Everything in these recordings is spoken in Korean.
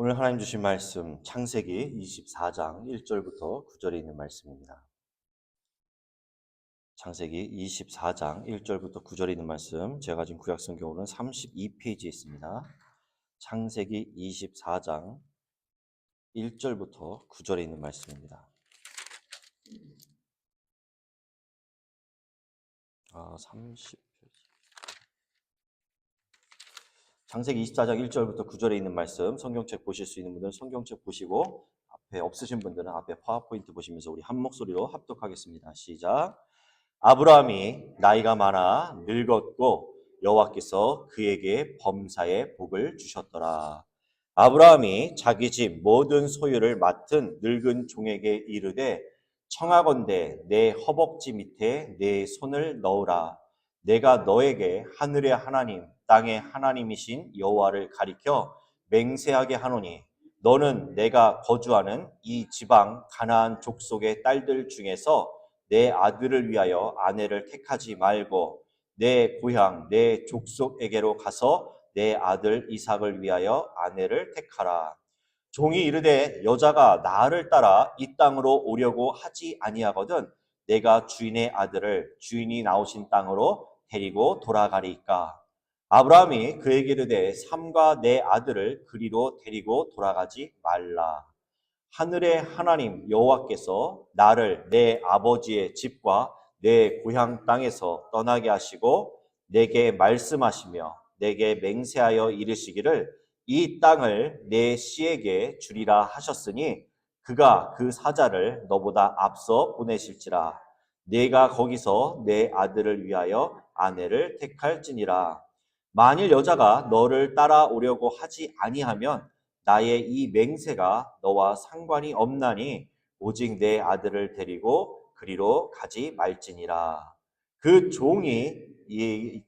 오늘 하나님 주신 말씀 창세기 24장 1절부터 9절에 있는 말씀입니다. 창세기 24장 1절부터 9절에 있는 말씀, 제가 가진 구약성경으로는 32페이지에 있습니다. 창세기 24장 1절부터 9절에 있는 말씀입니다. 30페이지. 창세기 24장 1절부터 9절에 있는 말씀, 성경책 보실 수 있는 분들은 성경책 보시고, 앞에 없으신 분들은 앞에 파워포인트 보시면서 우리 한 목소리로 합독하겠습니다. 시작. 아브라함이 나이가 많아 늙었고 여호와께서 그에게 범사의 복을 주셨더라. 아브라함이 자기 집 모든 소유를 맡은 늙은 종에게 이르되 청하건대 내 허벅지 밑에 내 손을 넣으라. 내가 너에게 하늘의 하나님 땅의 하나님이신 여호와를 가리켜 맹세하게 하노니 너는 내가 거주하는 이 지방 가나안 족속의 딸들 중에서 내 아들을 위하여 아내를 택하지 말고 내 고향 내 족속에게로 가서 내 아들 이삭을 위하여 아내를 택하라. 종이 이르되 여자가 나를 따라 이 땅으로 오려고 하지 아니하거든 내가 주인의 아들을 주인이 나오신 땅으로 데리고 돌아가리이까. 아브라함이 그에게 이르되 삼가 내 아들을 그리로 데리고 돌아가지 말라. 하늘의 하나님 여호와께서 나를 내 아버지의 집과 내 고향 땅에서 떠나게 하시고 내게 말씀하시며 내게 맹세하여 이르시기를 이 땅을 내 씨에게 주리라 하셨으니 그가 그 사자를 너보다 앞서 보내실지라. 내가 거기서 내 아들을 위하여 아내를 택할지니라. 만일 여자가 너를 따라오려고 하지 아니하면 나의 이 맹세가 너와 상관이 없나니 오직 내 아들을 데리고 그리로 가지 말지니라. 그 종이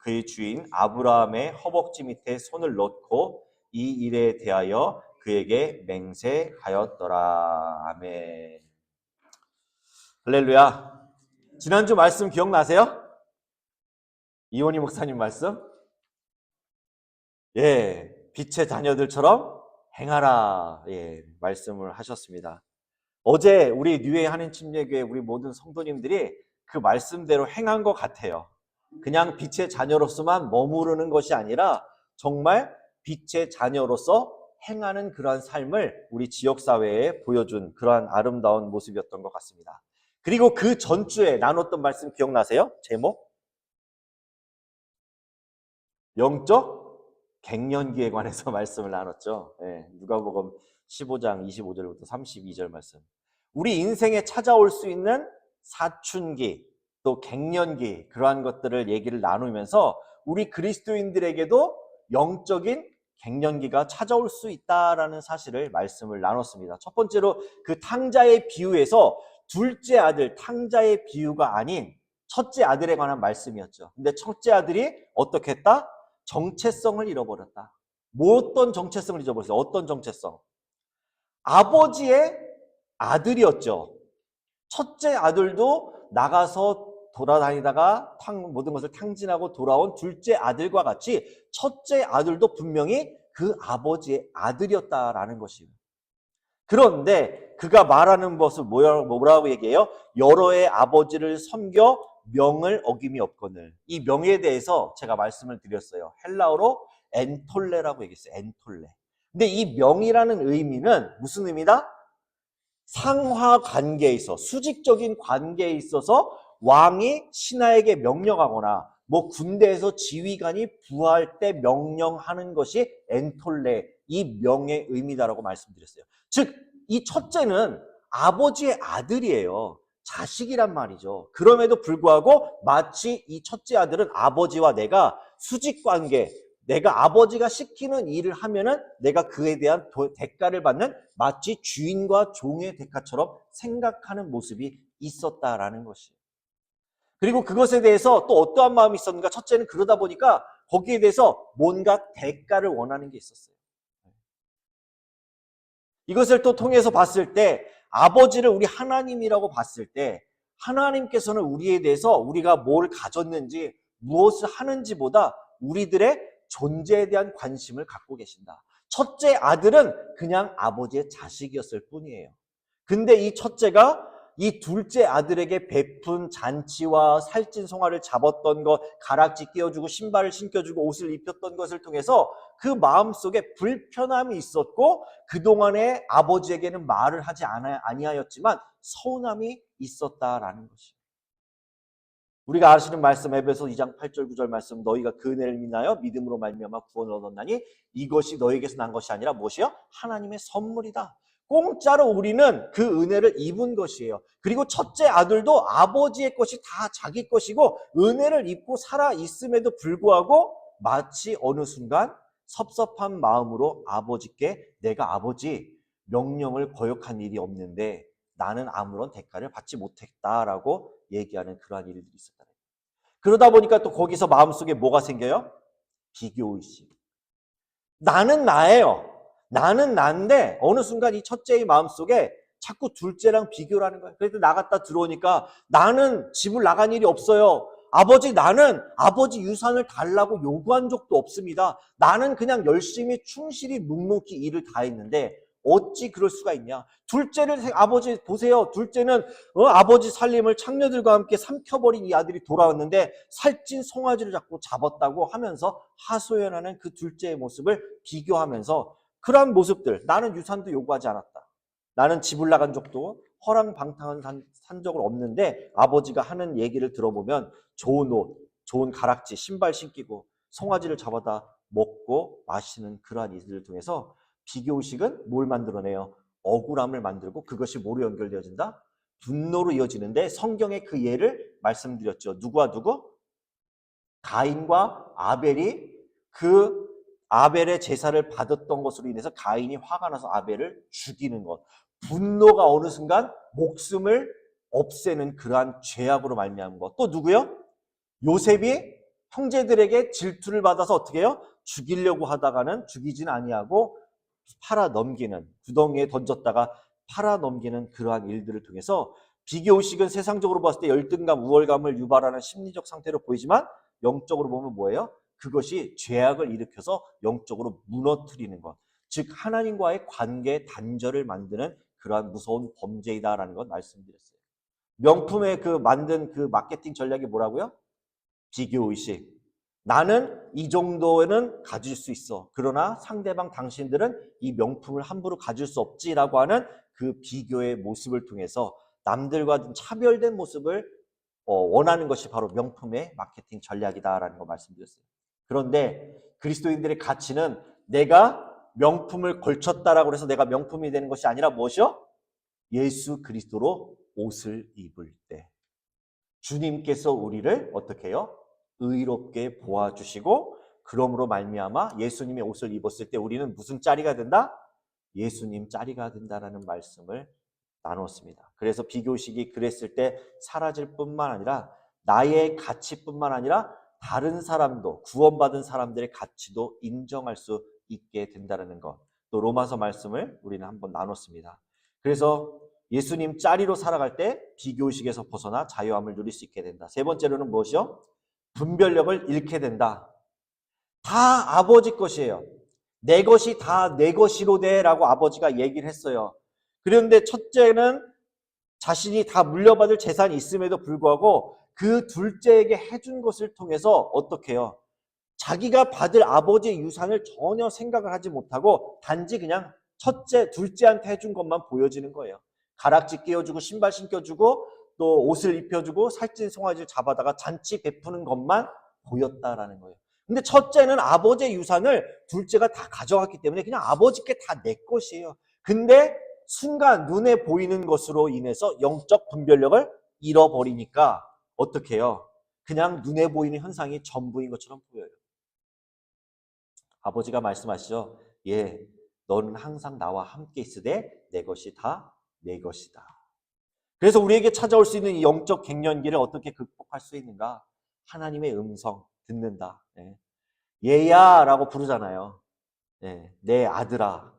그의 주인 아브라함의 허벅지 밑에 손을 넣고 이 일에 대하여 그에게 맹세하였더라. 아멘. 할렐루야. 지난주 말씀 기억나세요? 이원희 목사님 말씀? 예, 빛의 자녀들처럼 행하라. 예, 말씀을 하셨습니다. 어제 우리 뉴웨이 한인 침례교회 우리 모든 성도님들이 그 말씀대로 행한 것 같아요. 그냥 빛의 자녀로서만 머무르는 것이 아니라 정말 빛의 자녀로서 행하는 그러한 삶을 우리 지역사회에 보여준 그러한 아름다운 모습이었던 것 같습니다. 그리고 그 전주에 나눴던 말씀 기억나세요? 제목? 영적 갱년기에 관해서 말씀을 나눴죠. 네, 누가복음 15장 25절부터 32절 말씀. 우리 인생에 찾아올 수 있는 사춘기, 또 갱년기, 그러한 것들을 얘기를 나누면서 우리 그리스도인들에게도 영적인 갱년기가 찾아올 수 있다라는 사실을 말씀을 나눴습니다. 첫 번째로 그 탕자의 비유에서 둘째 아들 탕자의 비유가 아닌 첫째 아들에 관한 말씀이었죠. 근데 첫째 아들이 어떻게 했다? 정체성을 잃어버렸다. 뭐 어떤 정체성을 잊어버렸어요? 어떤 정체성? 아버지의 아들이었죠. 첫째 아들도 나가서 돌아다니다가 모든 것을 탕진하고 돌아온 둘째 아들과 같이 첫째 아들도 분명히 그 아버지의 아들이었다라는 것이에요. 그런데 그가 말하는 것을 뭐라고 얘기해요? 여러의 아버지를 섬겨 명을 어김이 없거늘. 이 명에 대해서 제가 말씀을 드렸어요. 헬라어로 엔톨레라고 얘기했어요. 엔톨레. 근데 이 명이라는 의미는 무슨 의미다? 상하 관계에 있어, 수직적인 관계에 있어서 왕이 신하에게 명령하거나 뭐 군대에서 지휘관이 부할 때 명령하는 것이 엔톨레, 이 명의 의미다라고 말씀드렸어요. 즉, 이 첫째는 아버지의 아들이에요. 자식이란 말이죠. 그럼에도 불구하고 마치 이 첫째 아들은 아버지와 내가 수직관계, 내가 아버지가 시키는 일을 하면은 내가 그에 대한 대가를 받는 마치 주인과 종의 대가처럼 생각하는 모습이 있었다라는 것이에요. 그리고 그것에 대해서 또 어떠한 마음이 있었는가? 첫째는 그러다 보니까 거기에 대해서 뭔가 대가를 원하는 게 있었어요. 이것을 또 통해서 봤을 때 아버지를 우리 하나님이라고 봤을 때 하나님께서는 우리에 대해서 우리가 뭘 가졌는지 무엇을 하는지보다 우리들의 존재에 대한 관심을 갖고 계신다. 첫째 아들은 그냥 아버지의 자식이었을 뿐이에요. 근데 이 첫째가 이 둘째 아들에게 베푼 잔치와 살찐 송아를 잡았던 것, 가락지 끼워주고 신발을 신겨주고 옷을 입혔던 것을 통해서 그 마음속에 불편함이 있었고 그동안에 아버지에게는 말을 하지 아니하였지만 서운함이 있었다라는 것이에요. 우리가 아시는 말씀 에베소 2장 8절 9절 말씀, 너희가 그 은혜를 믿나요? 믿음으로 말미암아 구원을 얻었나니 이것이 너희에게서 난 것이 아니라 무엇이요? 하나님의 선물이다. 공짜로 우리는 그 은혜를 입은 것이에요. 그리고 첫째 아들도 아버지의 것이 다 자기 것이고 은혜를 입고 살아 있음에도 불구하고 마치 어느 순간 섭섭한 마음으로 아버지께 내가 아버지 명령을 거역한 일이 없는데 나는 아무런 대가를 받지 못했다라고 얘기하는 그러한 일들이 있었다. 그러다 보니까 또 거기서 마음속에 뭐가 생겨요? 비교의식. 나는 나예요. 나는 난데 어느 순간 이 첫째의 마음속에 자꾸 둘째랑 비교를 하는 거예요. 그래서 나갔다 들어오니까 나는 집을 나간 일이 없어요. 아버지, 나는 아버지 유산을 달라고 요구한 적도 없습니다. 나는 그냥 열심히 충실히 묵묵히 일을 다 했는데 어찌 그럴 수가 있냐. 둘째를 아버지 보세요. 둘째는 아버지 살림을 창녀들과 함께 삼켜버린 이 아들이 돌아왔는데 살찐 송아지를 자꾸 잡았다고 하면서 하소연하는 그 둘째의 모습을 비교하면서 그러한 모습들, 나는 유산도 요구하지 않았다. 나는 집을 나간 적도 허랑방탕한 산 적은 없는데 아버지가 하는 얘기를 들어보면 좋은 옷, 좋은 가락지, 신발 신기고 송아지를 잡아다 먹고 마시는 그러한 일들을 통해서 비교의식은 뭘 만들어내요? 억울함을 만들고 그것이 뭐로 연결되어진다? 분노로 이어지는데 성경에 그 예를 말씀드렸죠. 누구와 누구? 가인과 아벨이 그 아벨의 제사를 받았던 것으로 인해서 가인이 화가 나서 아벨을 죽이는 것. 분노가 어느 순간 목숨을 없애는 그러한 죄악으로 말미암은 것. 또 누구요? 요셉이 형제들에게 질투를 받아서 어떻게 해요? 죽이려고 하다가는 죽이진 아니하고 팔아 넘기는, 구덩이에 던졌다가 팔아 넘기는 그러한 일들을 통해서 비교의식은 세상적으로 봤을 때 열등감, 우월감을 유발하는 심리적 상태로 보이지만 영적으로 보면 뭐예요? 그것이 죄악을 일으켜서 영적으로 무너뜨리는 것. 즉 하나님과의 관계 단절을 만드는 그러한 무서운 범죄이다라는 것 말씀드렸어요. 명품의 그 만든 그 마케팅 전략이 뭐라고요? 비교의식. 나는 이 정도는 가질 수 있어. 그러나 상대방 당신들은 이 명품을 함부로 가질 수 없지라고 하는 그 비교의 모습을 통해서 남들과 차별된 모습을 원하는 것이 바로 명품의 마케팅 전략이다라는 거 말씀드렸어요. 그런데 그리스도인들의 가치는 내가 명품을 걸쳤다라고 해서 내가 명품이 되는 것이 아니라 무엇이요? 예수 그리스도로 옷을 입을 때 주님께서 우리를 어떻게 해요? 의롭게 보아주시고 그러므로 말미암아 예수님의 옷을 입었을 때 우리는 무슨 짜리가 된다? 예수님 짜리가 된다라는 말씀을 나눴습니다. 그래서 비교식이 그랬을 때 사라질 뿐만 아니라 나의 가치뿐만 아니라 다른 사람도 구원받은 사람들의 가치도 인정할 수 있게 된다는 것. 또 로마서 말씀을 우리는 한번 나눴습니다. 그래서 예수님 짜리로 살아갈 때 비교의식에서 벗어나 자유함을 누릴 수 있게 된다. 세 번째로는 무엇이요? 분별력을 잃게 된다. 다 아버지 것이에요. 내 것이 다 내 것이로 돼라고 아버지가 얘기를 했어요. 그런데 첫째는 자신이 다 물려받을 재산이 있음에도 불구하고 그 둘째에게 해준 것을 통해서 어떻게 해요? 자기가 받을 아버지의 유산을 전혀 생각을 하지 못하고 단지 그냥 첫째, 둘째한테 해준 것만 보여지는 거예요. 가락지 끼워주고 신발 신겨주고 또 옷을 입혀주고 살찐 송아지를 잡아다가 잔치 베푸는 것만 보였다라는 거예요. 근데 첫째는 아버지의 유산을 둘째가 다 가져갔기 때문에 그냥 아버지께 다 내 것이에요. 근데 순간 눈에 보이는 것으로 인해서 영적 분별력을 잃어버리니까 어떻게 해요? 그냥 눈에 보이는 현상이 전부인 것처럼 보여요. 아버지가 말씀하시죠. 예, 너는 항상 나와 함께 있으되 내 것이 다 내 것이다. 그래서 우리에게 찾아올 수 있는 이 영적 갱년기를 어떻게 극복할 수 있는가? 하나님의 음성 듣는다. 예. 얘야라고 부르잖아요. 예, 내 아들아.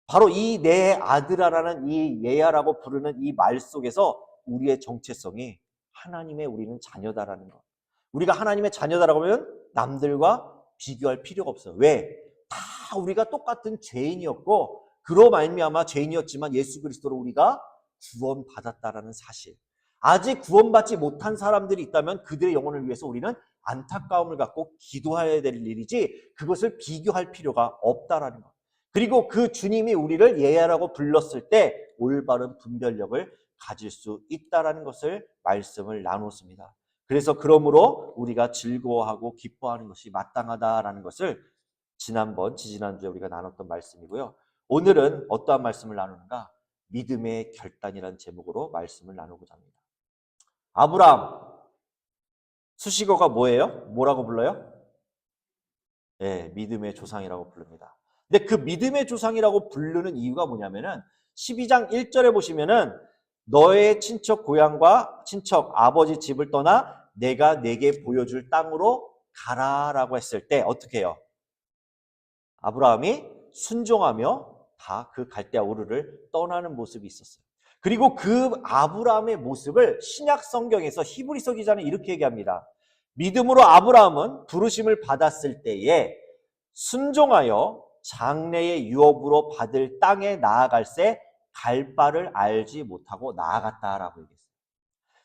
바로 이 내 아들아라는 이 얘야라고 부르는 이 말 속에서 우리의 정체성이 하나님의 우리는 자녀다라는 것. 우리가 하나님의 자녀다라고 하면 남들과 비교할 필요가 없어요. 왜? 다 다 우리가 똑같은 죄인이었고 그로 말미암아 죄인이었지만 예수 그리스도로 우리가 구원받았다라는 사실. 아직 구원받지 못한 사람들이 있다면 그들의 영혼을 위해서 우리는 안타까움을 갖고 기도해야 될 일이지 그것을 비교할 필요가 없다라는 것. 그리고 그 주님이 우리를 예하라고 불렀을 때 올바른 분별력을 가질 수 있다라는 것을 말씀을 나눴습니다. 그래서 그러므로 우리가 즐거워하고 기뻐하는 것이 마땅하다라는 것을 지지난주에 우리가 나눴던 말씀이고요. 오늘은 어떠한 말씀을 나누는가? 믿음의 결단이라는 제목으로 말씀을 나누고자 합니다. 아브라함, 수식어가 뭐예요? 뭐라고 불러요? 네, 믿음의 조상이라고 부릅니다. 근데 그 믿음의 조상이라고 부르는 이유가 뭐냐면은 12장 1절에 보시면은 너의 친척 고향과 친척 아버지 집을 떠나 내가 내게 보여줄 땅으로 가라라고 했을 때 어떻게 해요? 아브라함이 순종하며 다 그 갈대아 우르를 떠나는 모습이 있었어요. 그리고 그 아브라함의 모습을 신약 성경에서 히브리서 기자는 이렇게 얘기합니다. 믿음으로 아브라함은 부르심을 받았을 때에 순종하여 장래의 유업으로 받을 땅에 나아갈새 갈 바를 알지 못하고 나아갔다라고 얘기했어요.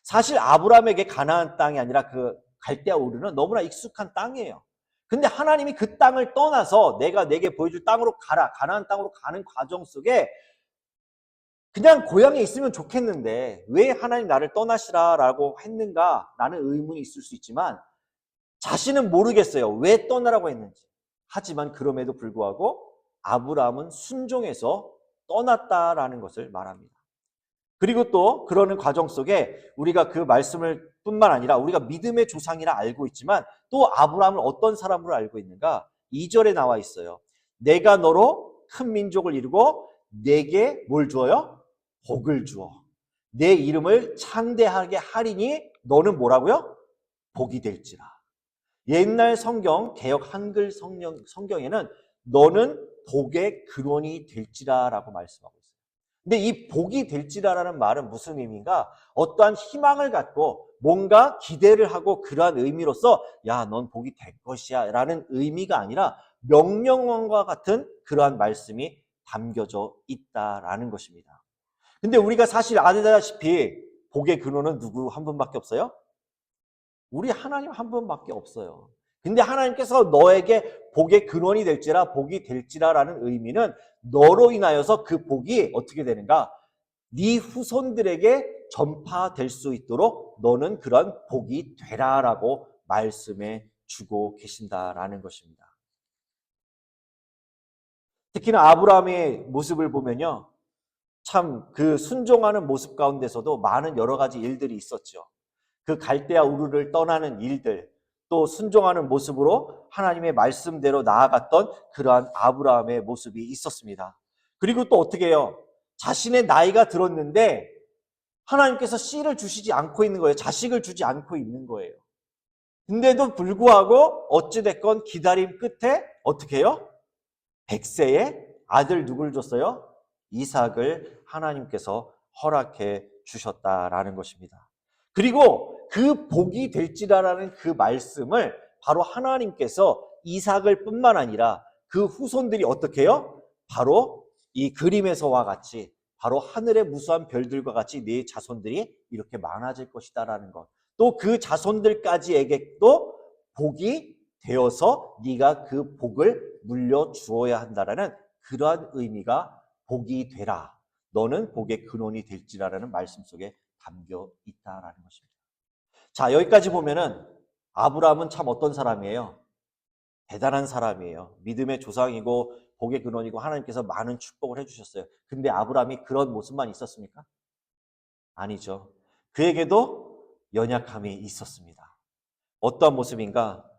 사실 아브라함에게 가나안 땅이 아니라 그 갈대아 우르는 너무나 익숙한 땅이에요. 근데 하나님이 그 땅을 떠나서 내가 내게 보여줄 땅으로 가라, 가나안 땅으로 가는 과정 속에 그냥 고향에 있으면 좋겠는데 왜 하나님 나를 떠나시라라고 했는가라는 의문이 있을 수 있지만 자신은 모르겠어요. 왜 떠나라고 했는지. 하지만 그럼에도 불구하고 아브라함은 순종해서 떠났다라는 것을 말합니다. 그리고 또 그러는 과정 속에 우리가 그 말씀을 뿐만 아니라 우리가 믿음의 조상이라 알고 있지만 또 아브라함을 어떤 사람으로 알고 있는가? 2절에 나와 있어요. 내가 너로 큰 민족을 이루고 내게 뭘 주어요? 복을 주어. 내 이름을 창대하게 하리니 너는 뭐라고요? 복이 될지라. 옛날 성경 개역 한글 성경에는 너는 복의 근원이 될지라라고 말씀하고 있어요. 근데 이 복이 될지라라는 말은 무슨 의미인가? 어떠한 희망을 갖고 뭔가 기대를 하고 그러한 의미로서 야, 넌 복이 될 것이야 라는 의미가 아니라 명령어와 같은 그러한 말씀이 담겨져 있다라는 것입니다. 근데 우리가 사실 아시다시피 복의 근원은 누구 한 분밖에 없어요? 우리 하나님 한 분밖에 없어요. 근데 하나님께서 너에게 복의 근원이 될지라 복이 될지라라는 의미는 너로 인하여서 그 복이 어떻게 되는가? 네 후손들에게 전파될 수 있도록 너는 그런 복이 되라라고 말씀해 주고 계신다라는 것입니다. 특히나 아브라함의 모습을 보면요. 참 그 순종하는 모습 가운데서도 많은 여러 가지 일들이 있었죠. 그 갈대아 우르를 떠나는 일들, 또 순종하는 모습으로 하나님의 말씀대로 나아갔던 그러한 아브라함의 모습이 있었습니다. 그리고 또 어떻게 해요? 자신의 나이가 들었는데 하나님께서 씨를 주시지 않고 있는 거예요. 자식을 주지 않고 있는 거예요. 근데도 불구하고 어찌됐건 기다림 끝에 어떻게 해요? 100세에 아들 누굴 줬어요? 이삭을 하나님께서 허락해 주셨다라는 것입니다. 그리고 그 복이 될지라라는 그 말씀을 바로 하나님께서 이삭을 뿐만 아니라 그 후손들이 어떻게 해요? 바로 이 그림에서와 같이 바로 하늘의 무수한 별들과 같이 네 자손들이 이렇게 많아질 것이다라는 것. 또 그 자손들까지에게도 복이 되어서 네가 그 복을 물려 주어야 한다라는 그러한 의미가 복이 되라. 너는 복의 근원이 될지라라는 말씀 속에 담겨 있다라는 것입니다. 자, 여기까지 보면은 아브라함은 참 어떤 사람이에요? 대단한 사람이에요. 믿음의 조상이고 복의 근원이고 하나님께서 많은 축복을 해주셨어요. 근데 아브라함이 그런 모습만 있었습니까? 아니죠. 그에게도 연약함이 있었습니다. 어떠한 모습인가?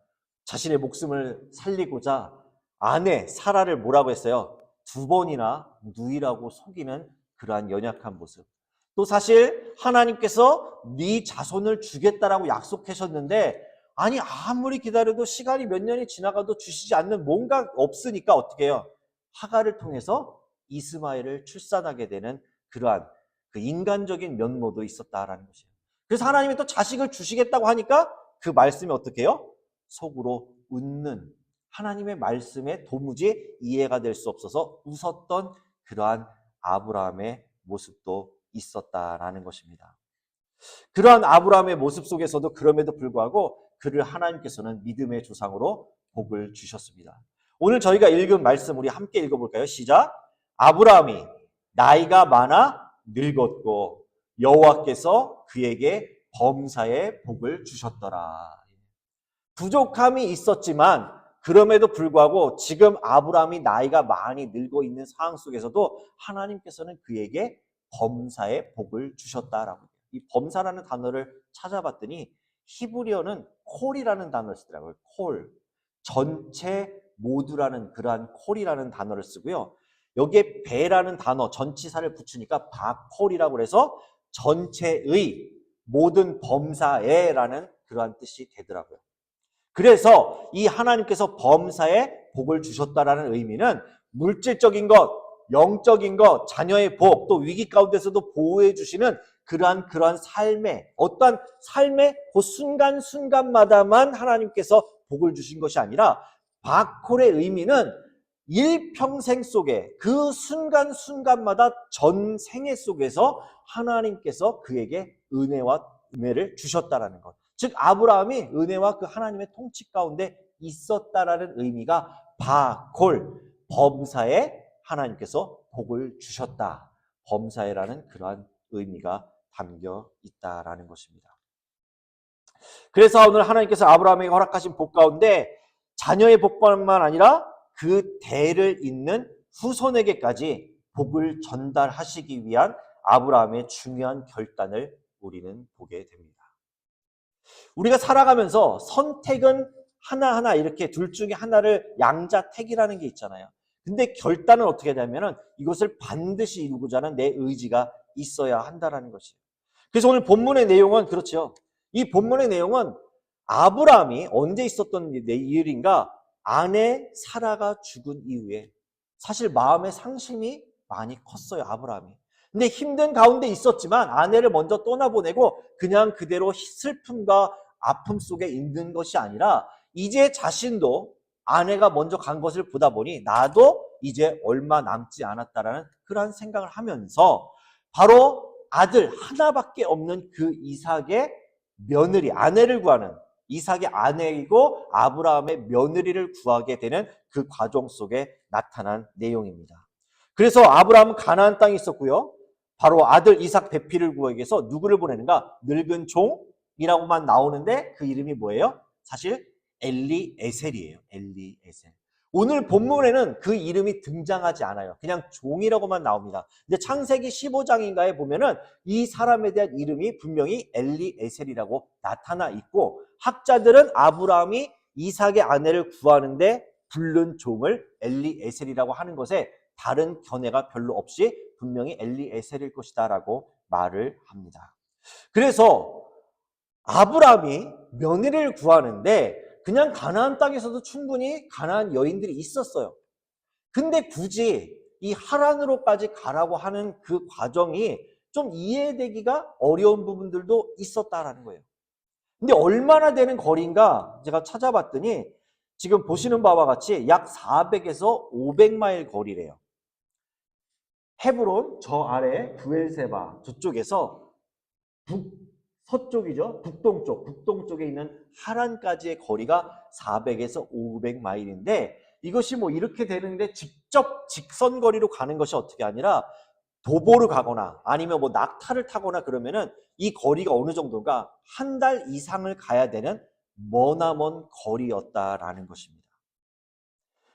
자신의 목숨을 살리고자 아내 사라를 뭐라고 했어요? 2번이나 누이라고 속이는 그러한 연약한 모습. 또 사실 하나님께서 네 자손을 주겠다라고 약속하셨는데 아니 아무리 기다려도 시간이 몇 년이 지나가도 주시지 않는 뭔가 없으니까 어떻게 해요? 하갈을 통해서 이스마엘을 출산하게 되는 그러한 그 인간적인 면모도 있었다라는 것이에요. 그래서 하나님이 또 자식을 주시겠다고 하니까 그 말씀이 어떻게 해요? 속으로 웃는 하나님의 말씀에 도무지 이해가 될 수 없어서 웃었던 그러한 아브라함의 모습도 있었다라는 것입니다. 그러한 아브라함의 모습 속에서도 그럼에도 불구하고 그를 하나님께서는 믿음의 조상으로 복을 주셨습니다. 오늘 저희가 읽은 말씀 우리 함께 읽어볼까요? 시작. 아브라함이 나이가 많아 늙었고 여호와께서 그에게 범사의 복을 주셨더라. 부족함이 있었지만 그럼에도 불구하고 지금 아브라함이 나이가 많이 늙어 있는 상황 속에서도 하나님께서는 그에게 범사의 복을 주셨다라고 해요. 이 범사라는 단어를 찾아봤더니 히브리어는 콜이라는 단어를 쓰더라고요. 콜. 전체 모두라는 그러한 콜이라는 단어를 쓰고요. 여기에 배라는 단어 전치사를 붙이니까 바콜이라고 해서 전체의 모든 범사에라는 그러한 뜻이 되더라고요. 그래서 이 하나님께서 범사에 복을 주셨다라는 의미는 물질적인 것, 영적인 것, 자녀의 복, 또 위기 가운데서도 보호해 주시는 그러한 삶의 어떠한 삶의 그 순간순간마다만 하나님께서 복을 주신 것이 아니라 바콜의 의미는 일평생 속에 그 순간순간마다 전 생애 속에서 하나님께서 그에게 은혜를 주셨다라는 것. 즉 아브라함이 은혜와 그 하나님의 통치 가운데 있었다라는 의미가 바콜, 범사에 하나님께서 복을 주셨다. 범사에라는 그러한 의미가 담겨 있다라는 것입니다. 그래서 오늘 하나님께서 아브라함에게 허락하신 복 가운데 자녀의 복뿐만 아니라 그 대를 잇는 후손에게까지 복을 전달하시기 위한 아브라함의 중요한 결단을 우리는 보게 됩니다. 우리가 살아가면서 선택은 하나하나 이렇게 둘 중에 하나를 양자택이라는 게 있잖아요. 근데 결단은 어떻게 되냐면은 이것을 반드시 이루고자 하는 내 의지가 있어야 한다라는 것이에요. 그래서 오늘 본문의 내용은 그렇죠. 이 본문의 내용은 아브라함이 언제 있었던 일인가? 아내 사라가 죽은 이후에 사실 마음의 상심이 많이 컸어요, 아브라함이. 근데 힘든 가운데 있었지만 아내를 먼저 떠나보내고 그냥 그대로 슬픔과 아픔 속에 있는 것이 아니라 이제 자신도 아내가 먼저 간 것을 보다 보니 나도 이제 얼마 남지 않았다라는 그러한 생각을 하면서 바로 아들 하나밖에 없는 그 이삭의 며느리, 아내를 구하는 이삭의 아내이고 아브라함의 며느리를 구하게 되는 그 과정 속에 나타난 내용입니다. 그래서 아브라함은 가나안 땅에 있었고요. 바로 아들 이삭 배필을 구하기 위해서 누구를 보내는가? 늙은 종이라고만 나오는데 그 이름이 뭐예요? 사실 엘리에셀이에요. 엘리에셀. 오늘 본문에는 그 이름이 등장하지 않아요. 그냥 종이라고만 나옵니다. 근데 창세기 15장인가에 보면은 이 사람에 대한 이름이 분명히 엘리에셀이라고 나타나 있고 학자들은 아브라함이 이삭의 아내를 구하는데 부른 종을 엘리에셀이라고 하는 것에 다른 견해가 별로 없이 분명히 엘리에셀일 것이다 라고 말을 합니다. 그래서 아브라함이 며느리를 구하는데 그냥 가나안 땅에서도 충분히 가나안 여인들이 있었어요. 근데 굳이 이 하란으로까지 가라고 하는 그 과정이 좀 이해되기가 어려운 부분들도 있었다라는 거예요. 근데 얼마나 되는 거리인가 제가 찾아봤더니 지금 보시는 바와 같이 약 400에서 500마일 거리래요. 헤브론 저 아래 브엘세바 저쪽에서 서쪽이죠. 북동쪽에 있는 하란까지의 거리가 400에서 500마일인데 이것이 뭐 이렇게 되는데 직접 직선거리로 가는 것이 어떻게 아니라 도보로 가거나 아니면 뭐 낙타를 타거나 그러면은 이 거리가 어느 정도가 한 달 이상을 가야 되는 머나먼 거리였다라는 것입니다.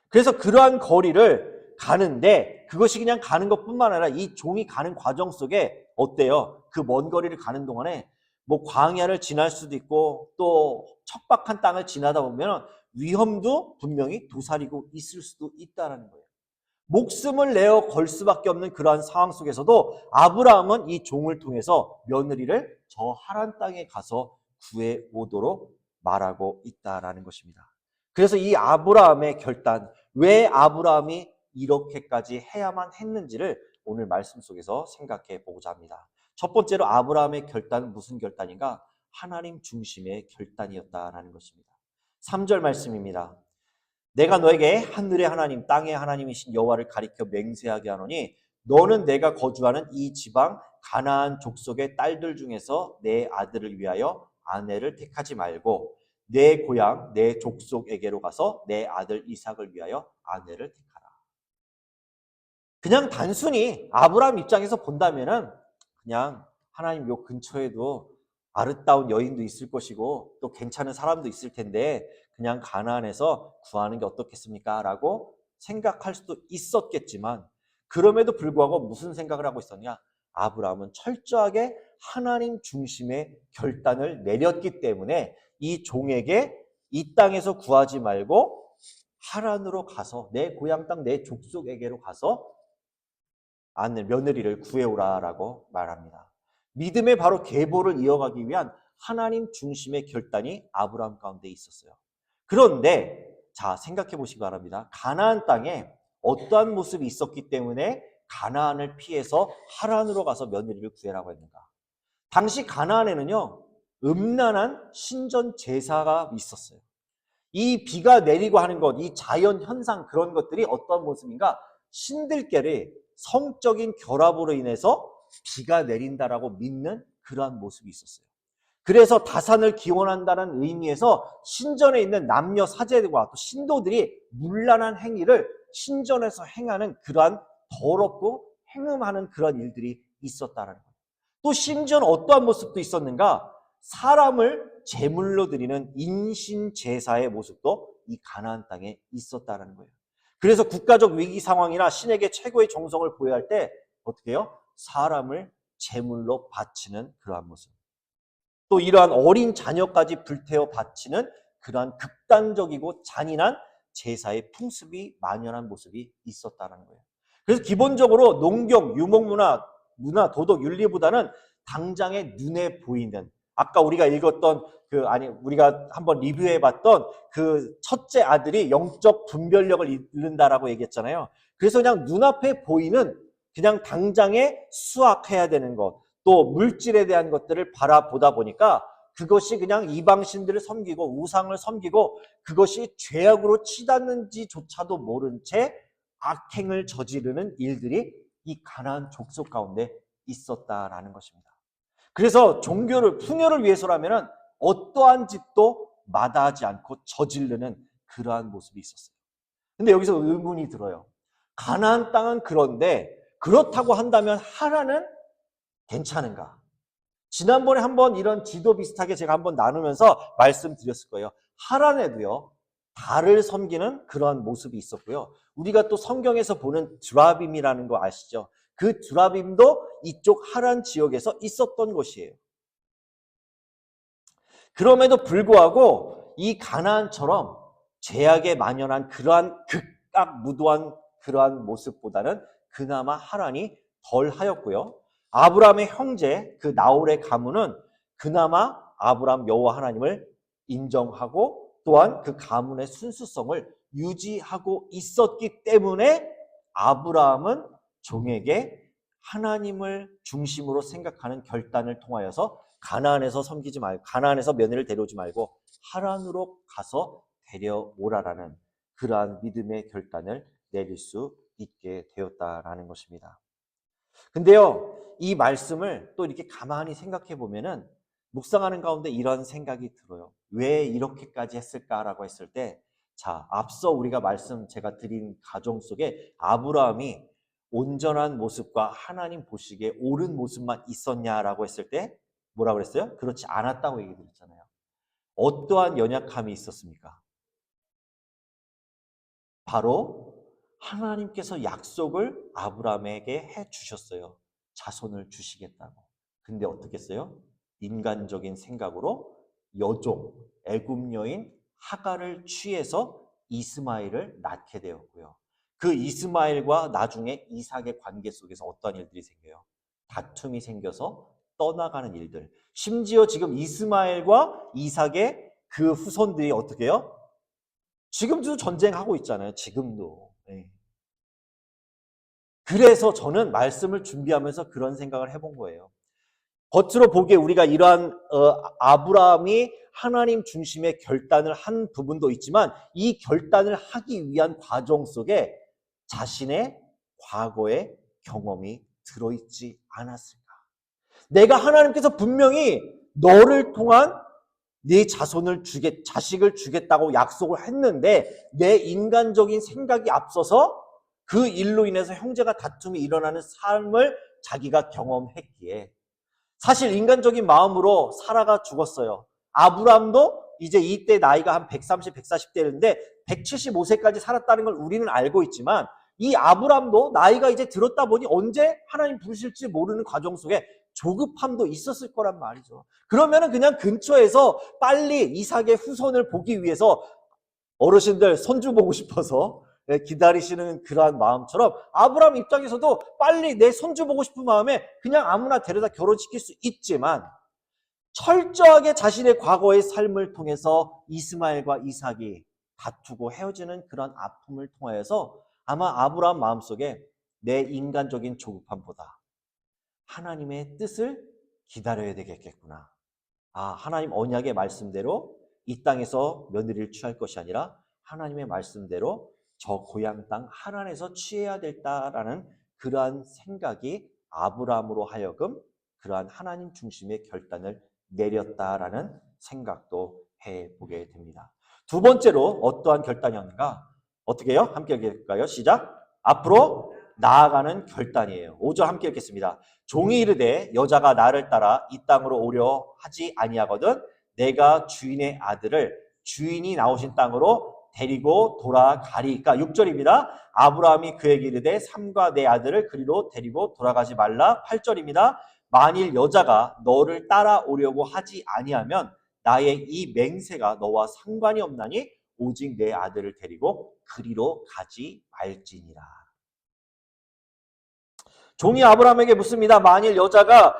그래서 그러한 거리를 가는데 그것이 그냥 가는 것뿐만 아니라 이 종이 가는 과정 속에 어때요? 그 먼 거리를 가는 동안에 뭐 광야를 지날 수도 있고 또 척박한 땅을 지나다 보면 위험도 분명히 도사리고 있을 수도 있다는 거예요. 목숨을 내어 걸 수밖에 없는 그러한 상황 속에서도 아브라함은 이 종을 통해서 며느리를 저 하란 땅에 가서 구해 오도록 말하고 있다라는 것입니다. 그래서 이 아브라함의 결단, 왜 아브라함이 이렇게까지 해야만 했는지를 오늘 말씀 속에서 생각해 보고자 합니다. 첫 번째로 아브라함의 결단은 무슨 결단인가? 하나님 중심의 결단이었다라는 것입니다. 3절 말씀입니다. 내가 너에게 하늘의 하나님 땅의 하나님이신 여호와를 가리켜 맹세하게 하노니 너는 내가 거주하는 이 지방 가나안 족속의 딸들 중에서 내 아들을 위하여 아내를 택하지 말고 내 고향 내 족속에게로 가서 내 아들 이삭을 위하여 아내를 택하라. 그냥 단순히 아브라함 입장에서 본다면은 그냥 하나님 요 근처에도 아름다운 여인도 있을 것이고 또 괜찮은 사람도 있을 텐데 그냥 가나안에서 구하는 게 어떻겠습니까? 라고 생각할 수도 있었겠지만 그럼에도 불구하고 무슨 생각을 하고 있었냐? 아브라함은 철저하게 하나님 중심의 결단을 내렸기 때문에 이 종에게 이 땅에서 구하지 말고 하란으로 가서 내 고향 땅 내 족속에게로 가서 아내 며느리를 구해오라라고 말합니다. 믿음의 바로 계보를 이어가기 위한 하나님 중심의 결단이 아브라함 가운데 있었어요. 그런데 자 생각해 보시기 바랍니다. 가나안 땅에 어떠한 모습이 있었기 때문에 가나안을 피해서 하란으로 가서 며느리를 구해라고 했는가? 당시 가나안에는요 음란한 신전 제사가 있었어요. 이 비가 내리고 하는 것, 이 자연 현상 그런 것들이 어떤 모습인가? 신들끼리 성적인 결합으로 인해서 비가 내린다라고 믿는 그러한 모습이 있었어요. 그래서 다산을 기원한다는 의미에서 신전에 있는 남녀 사제들과 또 신도들이 문란한 행위를 신전에서 행하는 그러한 더럽고 행음하는 그런 일들이 있었다는 거예요. 또 심지어는 어떠한 모습도 있었는가? 사람을 제물로 드리는 인신 제사의 모습도 이 가나안 땅에 있었다는 거예요. 그래서 국가적 위기 상황이나 신에게 최고의 정성을 보여야 할 때 어떻게 해요? 사람을 제물로 바치는 그러한 모습. 또 이러한 어린 자녀까지 불태워 바치는 그러한 극단적이고 잔인한 제사의 풍습이 만연한 모습이 있었다는 거예요. 그래서 기본적으로 농경, 유목문화, 도덕, 윤리보다는 당장의 눈에 보이는 아까 우리가 읽었던 우리가 한번 리뷰해봤던 그 첫째 아들이 영적 분별력을 잃는다라고 얘기했잖아요. 그래서 그냥 눈앞에 보이는 그냥 당장에 수확해야 되는 것, 또 물질에 대한 것들을 바라보다 보니까 그것이 그냥 이방신들을 섬기고 우상을 섬기고 그것이 죄악으로 치닫는지조차도 모른 채 악행을 저지르는 일들이 이 가나안 족속 가운데 있었다라는 것입니다. 그래서 종교를 풍요를 위해서라면 어떠한 짓도 마다하지 않고 저지르는 그러한 모습이 있었어요. 근데 여기서 의문이 들어요. 가나안 땅은 그런데 그렇다고 한다면 하란은 괜찮은가? 지난번에 한번 이런 지도 비슷하게 제가 한번 나누면서 말씀드렸을 거예요. 하란에도요. 달을 섬기는 그러한 모습이 있었고요. 우리가 또 성경에서 보는 드라빔이라는 거 아시죠? 그 드라빔도 이쪽 하란 지역에서 있었던 곳이에요. 그럼에도 불구하고 이 가나안처럼 죄악에 만연한 그러한 극악무도한 그러한 모습보다는 그나마 하란이 덜 하였고요. 아브라함의 형제 그 나홀의 가문은 그나마 아브라함 여호와 하나님을 인정하고 또한 그 가문의 순수성을 유지하고 있었기 때문에 아브라함은 종에게 하나님을 중심으로 생각하는 결단을 통하여서 가나안에서 섬기지 말고 가나안에서 며느리를 데려오지 말고 하란으로 가서 데려오라라는 그러한 믿음의 결단을 내릴 수 있게 되었다라는 것입니다. 근데요, 이 말씀을 또 이렇게 가만히 생각해 보면은 묵상하는 가운데 이런 생각이 들어요. 왜 이렇게까지 했을까라고 했을 때, 자, 앞서 우리가 제가 드린 가정 속에 아브라함이 온전한 모습과 하나님 보시기에 옳은 모습만 있었냐라고 했을 때 뭐라고 그랬어요? 그렇지 않았다고 얘기 드렸잖아요. 어떠한 연약함이 있었습니까? 바로 하나님께서 약속을 아브라함에게 해 주셨어요. 자손을 주시겠다고. 근데 어떻게 했어요? 인간적인 생각으로 여종, 애굽 여인 하갈을 취해서 이스마엘을 낳게 되었고요. 그 이스마엘과 나중에 이삭의 관계 속에서 어떤 일들이 생겨요? 다툼이 생겨서 떠나가는 일들. 심지어 지금 이스마엘과 이삭의 그 후손들이 어떻게 해요? 지금도 전쟁하고 있잖아요. 지금도. 네. 그래서 저는 말씀을 준비하면서 그런 생각을 해본 거예요. 겉으로 보기에 우리가 이러한 아브라함이 하나님 중심의 결단을 한 부분도 있지만 이 결단을 하기 위한 과정 속에 자신의 과거의 경험이 들어있지 않았을까? 내가 하나님께서 분명히 너를 통한 네 자식을 주겠다고 약속을 했는데 내 인간적인 생각이 앞서서 그 일로 인해서 형제가 다툼이 일어나는 삶을 자기가 경험했기에 사실 인간적인 마음으로 사라가 죽었어요. 아브라함도 이제 이때 나이가 한 130, 140대인데 175세까지 살았다는 걸 우리는 알고 있지만 이 아브라함도 나이가 이제 들었다 보니 언제 하나님 부르실지 모르는 과정 속에 조급함도 있었을 거란 말이죠. 그러면은 그냥 근처에서 빨리 이삭의 후손을 보기 위해서 어르신들 손주 보고 싶어서 기다리시는 그러한 마음처럼 아브라함 입장에서도 빨리 내 손주 보고 싶은 마음에 그냥 아무나 데려다 결혼시킬 수 있지만 철저하게 자신의 과거의 삶을 통해서 이스마엘과 이삭이 다투고 헤어지는 그런 아픔을 통하여서 아마 아브라함 마음속에 내 인간적인 조급함보다 하나님의 뜻을 기다려야 되겠구나. 하나님 언약의 말씀대로 이 땅에서 며느리를 취할 것이 아니라 하나님의 말씀대로 저 고향 땅 하란에서 취해야 됐다라는 그러한 생각이 아브라함으로 하여금 그러한 하나님 중심의 결단을 내렸다라는 생각도 해보게 됩니다. 두 번째로 어떠한 결단이었는가? 어떻게 해요? 함께 읽을까요? 시작! 앞으로 나아가는 결단이에요. 5절 함께 읽겠습니다. 종이 이르되 여자가 나를 따라 이 땅으로 오려 하지 아니하거든 내가 주인의 아들을 주인이 나오신 땅으로 데리고 돌아가리까. 6절입니다. 아브라함이 그에게 이르되 삼가 내 아들을 그리로 데리고 돌아가지 말라. 8절입니다. 만일 여자가 너를 따라오려고 하지 아니하면 나의 이 맹세가 너와 상관이 없나니 오직 내 아들을 데리고 그리로 가지 말지니라. 종이 아브라함에게 묻습니다. 만일 여자가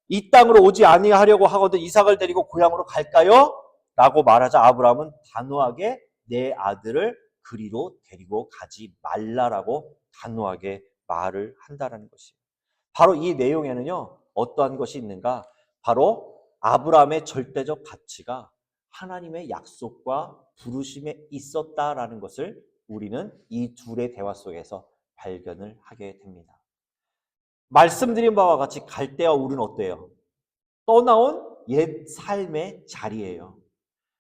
이 땅으로 오지 아니하려고 하거든 이삭을 데리고 고향으로 갈까요? 라고 말하자 아브라함은 단호하게 내 아들을 그리로 데리고 가지 말라라고 단호하게 말을 한다는 것이에요. 바로 이 내용에는요. 어떠한 것이 있는가? 바로 아브라함의 절대적 가치가 하나님의 약속과 부르심에 있었다라는 것을 우리는 이 둘의 대화 속에서 발견을 하게 됩니다. 말씀드린 바와 같이 갈대와 울은 어때요? 떠나온 옛 삶의 자리예요.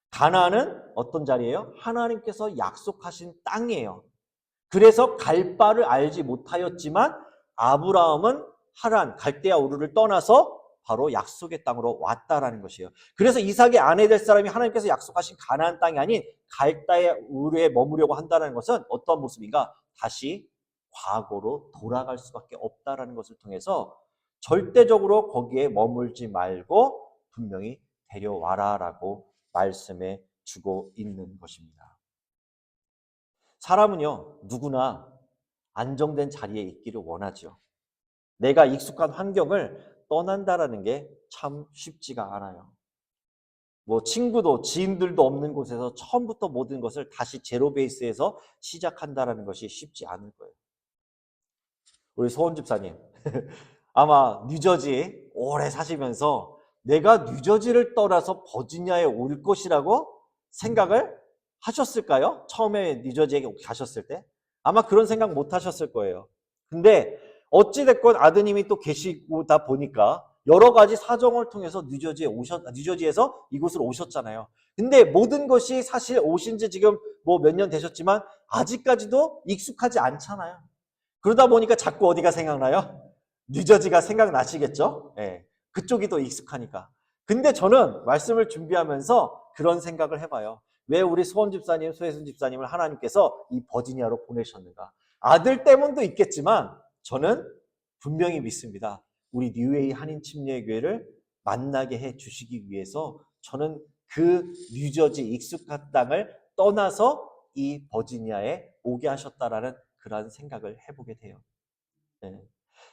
가나안은 어떤 자리예요? 하나님께서 약속하신 땅이에요. 그래서 갈 바를 알지 못하였지만 아브라함은 하란, 갈대아 우르를 떠나서 바로 약속의 땅으로 왔다라는 것이에요. 그래서 이삭의 아내 될 사람이 하나님께서 약속하신 가나안 땅이 아닌 갈대아 우르에 머무려고 한다는 것은 어떤 모습인가? 다시 과거로 돌아갈 수밖에 없다라는 것을 통해서 절대적으로 거기에 머물지 말고 분명히 데려와라라고 말씀해 주고 있는 것입니다. 사람은요, 누구나 안정된 자리에 있기를 원하죠. 내가 익숙한 환경을 떠난다라는 게 참 쉽지가 않아요. 친구도 지인들도 없는 곳에서 처음부터 모든 것을 다시 제로 베이스에서 시작한다라는 것이 쉽지 않을 거예요. 우리 소원 집사님 아마 뉴저지 오래 사시면서 내가 뉴저지를 떠나서 버지니아에 올 것이라고 생각을 하셨을까요? 처음에 뉴저지에 가셨을 때 아마 그런 생각 못 하셨을 거예요. 근데 어찌됐건 아드님이 또 계시다 보니까 여러 가지 사정을 통해서 뉴저지에서 이곳으로 오셨잖아요. 근데 모든 것이 사실 오신 지 지금 몇 년 되셨지만 아직까지도 익숙하지 않잖아요. 그러다 보니까 자꾸 어디가 생각나요? 뉴저지가 생각나시겠죠? 예, 그쪽이 더 익숙하니까. 근데 저는 말씀을 준비하면서 그런 생각을 해봐요. 왜 우리 소원 집사님, 소혜순 집사님을 하나님께서 이 버지니아로 보내셨는가? 아들 때문도 있겠지만 저는 분명히 믿습니다. 우리 뉴웨이 한인 침례교회를 만나게 해 주시기 위해서 저는 그 뉴저지 익숙한 땅을 떠나서 이 버지니아에 오게 하셨다라는 그런 생각을 해보게 돼요. 네.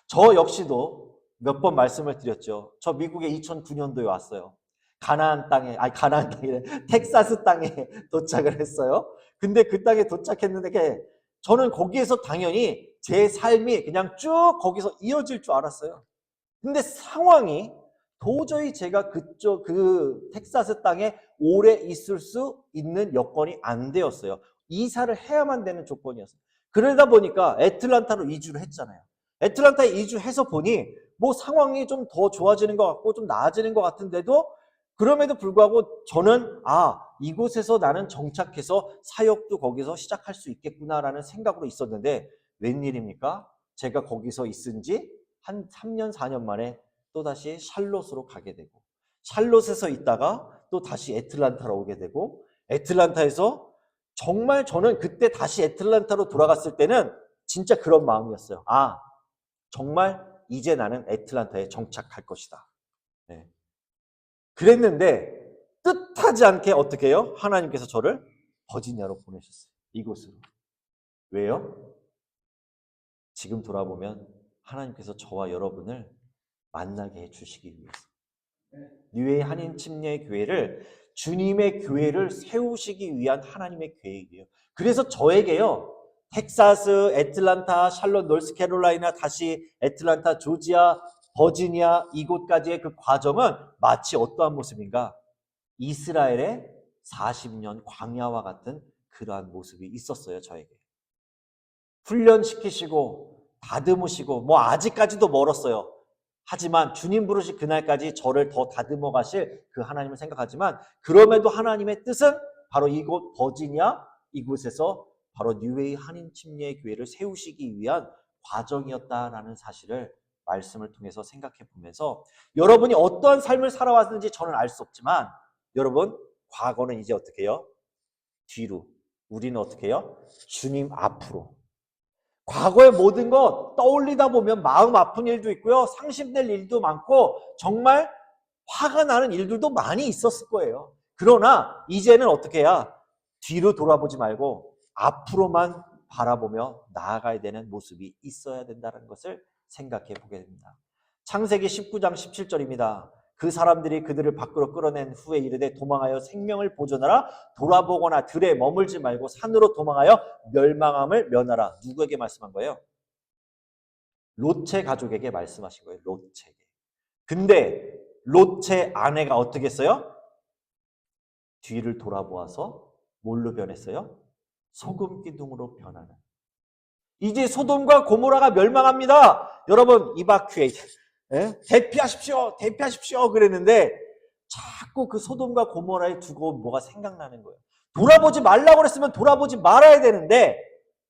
저 역시도 몇 번 말씀을 드렸죠. 저 미국에 2009년도에 왔어요. 가나안 땅에 텍사스 땅에 도착을 했어요. 근데 그 땅에 도착했는데 저는 거기에서 당연히 제 삶이 그냥 쭉 거기서 이어질 줄 알았어요. 근데 상황이 도저히 제가 그 텍사스 땅에 오래 있을 수 있는 여건이 안 되었어요. 이사를 해야만 되는 조건이었어요. 그러다 보니까 애틀란타로 이주를 했잖아요. 애틀란타에 이주해서 보니 뭐 상황이 좀 더 좋아지는 것 같고 좀 나아지는 것 같은데도 그럼에도 불구하고 저는 이곳에서 나는 정착해서 사역도 거기서 시작할 수 있겠구나라는 생각으로 있었는데 웬일입니까? 제가 거기서 있은 지 한 3년, 4년 만에 또다시 샬롯으로 가게 되고 샬롯에서 있다가 또 다시 애틀란타로 오게 되고 애틀란타에서 정말 저는 그때 다시 애틀란타로 돌아갔을 때는 진짜 그런 마음이었어요. 정말 이제 나는 애틀란타에 정착할 것이다. 네. 그랬는데 뜻하지 않게 어떻게 해요? 하나님께서 저를 버지니아로 보내셨어요. 이곳으로. 왜요? 지금 돌아보면 하나님께서 저와 여러분을 만나게 해주시기 위해서. 뉴웨이 한인 침례 교회를 주님의 교회를 세우시기 위한 하나님의 계획이에요. 그래서 저에게요. 텍사스, 애틀란타, 샬롯, 노스캐롤라이나, 다시 애틀란타, 조지아, 버지니아 이곳까지의 그 과정은 마치 어떠한 모습인가? 이스라엘의 40년 광야와 같은 그러한 모습이 있었어요. 저에게. 훈련시키시고 다듬으시고 뭐 아직까지도 멀었어요. 하지만 주님 부르실 그날까지 저를 더 다듬어 가실 그 하나님을 생각하지만 그럼에도 하나님의 뜻은 바로 이곳 버지니아 이곳에서 바로 뉴웨이 한인 침례 교회를 세우시기 위한 과정이었다라는 사실을 말씀을 통해서 생각해 보면서 여러분이 어떠한 삶을 살아왔는지 저는 알 수 없지만 여러분 과거는 이제 어떻게 해요? 뒤로. 우리는 어떻게 해요? 주님 앞으로. 과거의 모든 것 떠올리다 보면 마음 아픈 일도 있고요. 상심될 일도 많고 정말 화가 나는 일들도 많이 있었을 거예요. 그러나 이제는 어떻게 해야 뒤로 돌아보지 말고 앞으로만 바라보며 나아가야 되는 모습이 있어야 된다는 것을 생각해 보게 됩니다. 창세기 19장 17절입니다. 그 사람들이 그들을 밖으로 끌어낸 후에 이르되 도망하여 생명을 보존하라. 돌아보거나 들에 머물지 말고 산으로 도망하여 멸망함을 면하라. 누구에게 말씀한 거예요? 롯의 가족에게 말씀하신 거예요. 롯에게. 근데 롯의 아내가 어떻게 했어요? 뒤를 돌아보아서 뭘로 변했어요? 소금 기둥으로 변하는. 이제 소돔과 고모라가 멸망합니다. 여러분 이바큐에이트. 대피하십시오. 대피하십시오. 그랬는데 자꾸 그 소돔과 고모라에 두고 뭐가 생각나는 거예요. 돌아보지 말라고 그랬으면 돌아보지 말아야 되는데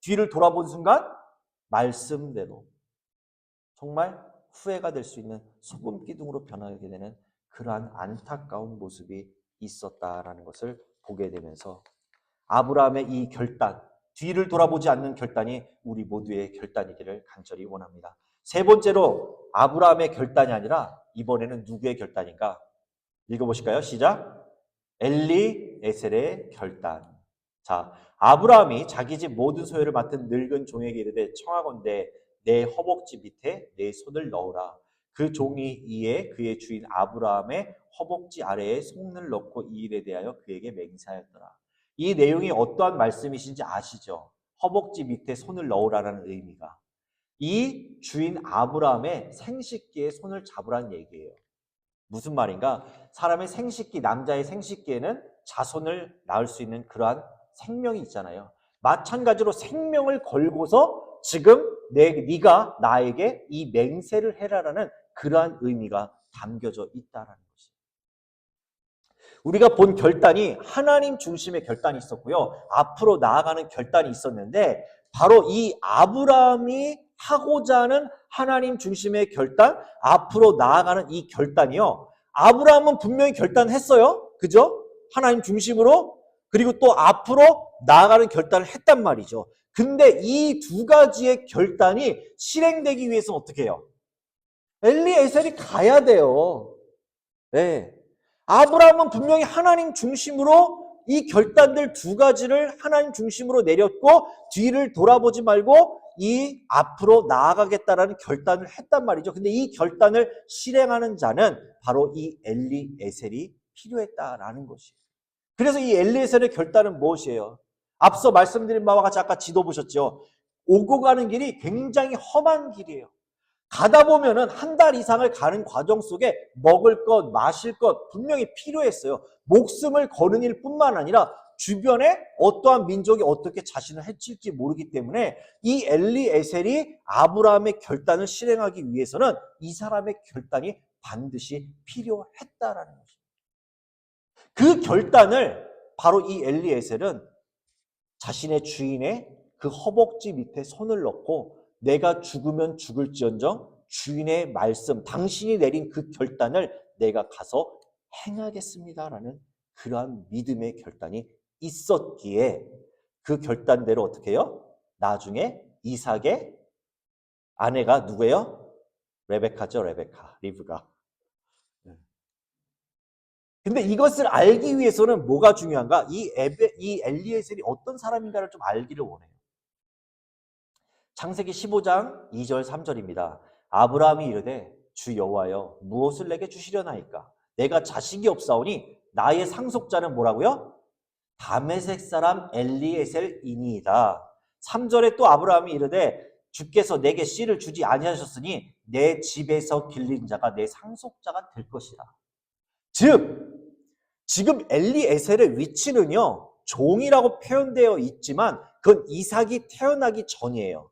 뒤를 돌아본 순간 말씀대로 정말 후회가 될 수 있는 소금 기둥으로 변하게 되는 그러한 안타까운 모습이 있었다라는 것을 보게 되면서 아브라함의 이 결단, 뒤를 돌아보지 않는 결단이 우리 모두의 결단이기를 간절히 원합니다. 세 번째로 아브라함의 결단이 아니라 이번에는 누구의 결단인가? 읽어보실까요? 시작. 엘리에셀의 결단. 자, 아브라함이 자기 집 모든 소유를 맡은 늙은 종에게 이르되 청하건대 내 허벅지 밑에 내 손을 넣으라. 그 종이 이에 그의 주인 아브라함의 허벅지 아래에 손을 넣고 이 일에 대하여 그에게 맹세하였더라. 이 내용이 어떠한 말씀이신지 아시죠? 허벅지 밑에 손을 넣으라는 의미가. 이 주인 아브라함의 생식기에 손을 잡으라는 얘기예요. 무슨 말인가? 사람의 생식기, 남자의 생식기에는 자손을 낳을 수 있는 그러한 생명이 있잖아요. 마찬가지로 생명을 걸고서 지금 네가 나에게 이 맹세를 해라라는 그러한 의미가 담겨져 있다라는 것이에요. 우리가 본 결단이 하나님 중심의 결단이 있었고요. 앞으로 나아가는 결단이 있었는데 바로 이 아브라함이 하고자 하는 하나님 중심의 결단, 앞으로 나아가는 이 결단이요. 아브라함은 분명히 결단했어요. 그죠? 하나님 중심으로. 그리고 또 앞으로 나아가는 결단을 했단 말이죠. 근데 이 두 가지의 결단이 실행되기 위해서는 어떻게 해요? 엘리에셀이 가야 돼요. 네. 아브라함은 분명히 하나님 중심으로 이 결단들 두 가지를 하나님 중심으로 내렸고 뒤를 돌아보지 말고 이 앞으로 나아가겠다라는 결단을 했단 말이죠. 근데 이 결단을 실행하는 자는 바로 이 엘리에셀이 필요했다라는 것이에요. 그래서 이 엘리에셀의 결단은 무엇이에요? 앞서 말씀드린 바와 같이 아까 지도 보셨죠? 오고 가는 길이 굉장히 험한 길이에요. 가다 보면은 한 달 이상을 가는 과정 속에 먹을 것, 마실 것 분명히 필요했어요. 목숨을 거는 일뿐만 아니라 주변에 어떠한 민족이 어떻게 자신을 해칠지 모르기 때문에 이 엘리에셀이 아브라함의 결단을 실행하기 위해서는 이 사람의 결단이 반드시 필요했다라는 것입니다. 그 결단을 바로 이 엘리에셀은 자신의 주인의 그 허벅지 밑에 손을 넣고 내가 죽으면 죽을지언정 주인의 말씀, 당신이 내린 그 결단을 내가 가서 행하겠습니다라는 그러한 믿음의 결단이 있었기에 그 결단대로 어떻게 해요? 나중에 이삭의 아내가 누구예요? 레베카죠, 레베카, 리브가. 근데 이것을 알기 위해서는 뭐가 중요한가? 이 엘리에셀이 어떤 사람인가를 좀 알기를 원해요. 창세기 15장 2절 3절입니다. 아브라함이 이르되 주 여호와여 무엇을 내게 주시려나이까? 내가 자식이 없사오니 나의 상속자는 뭐라고요? 다메섹 사람 엘리에셀이니이다. 3절에 또 아브라함이 이르되 주께서 내게 씨를 주지 아니하셨으니 내 집에서 길린 자가 내 상속자가 될 것이라. 즉 지금 엘리에셀의 위치는요 종이라고 표현되어 있지만 그건 이삭이 태어나기 전이에요.